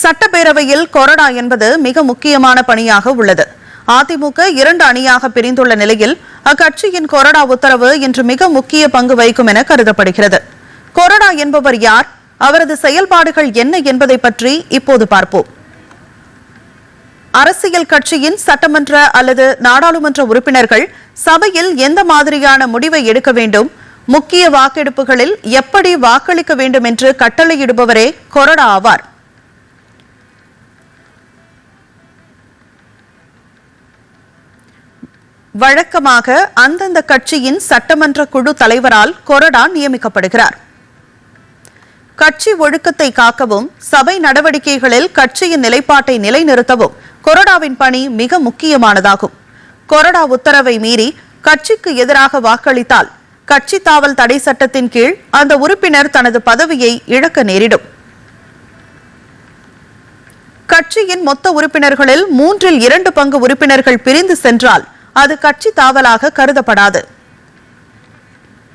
சட்டப்பேரவையில் கொறடா என்பது மிக முக்கியமான பணியாக உள்ளது. அதிமுக 2 அணியாக பிரிந்துள்ள நிலையில் அக்கட்சியின் கொறடா உத்தரவு இன்று மிக முக்கிய பங்கு வகிக்கும் என கருதப்படுகிறது. கொறடா என்பவர் யார், அவரது செயல்பாடுகள் என்ன என்பதை பற்றி இப்போது பார்ப்போம். அரசியல் கட்சியின் சட்டமன்ற அல்லது நாடாளுமன்ற உறுப்பினர்கள் சபையில் எந்த மாதிரியான முடிவை எடுக்க வேண்டும், முக்கிய வாக்கெடுப்புகளில் எப்படி வாக்களிக்க வேண்டும் என்று கட்டளையிடுபவரே கொறடா ஆவார். வழக்கமாக அந்தந்த கட்சியின் சட்டமன்ற குழு தலைவரால் கொறடா நியமிக்கப்படுகிறார். கட்சி ஒழுக்கத்தை காக்கவும் சபை நடவடிக்கைகளில் கட்சியின் நிலைப்பாட்டை நிலைநிறுத்தவும் கொறடாவின் பணி மிக முக்கியமானதாகும். கொறடா உத்தரவை மீறி கட்சிக்கு எதிராக வாக்களித்தால் கட்சி தாவல் தடை சட்டத்தின் கீழ் அந்த உறுப்பினர் தனது பதவியை இழக்க நேரிடும். கட்சியின் மொத்த உறுப்பினர்களில் 2/3 உறுப்பினர்கள் பிரிந்து சென்றால் அது கட்சி தாவலாக கருதப்படாது.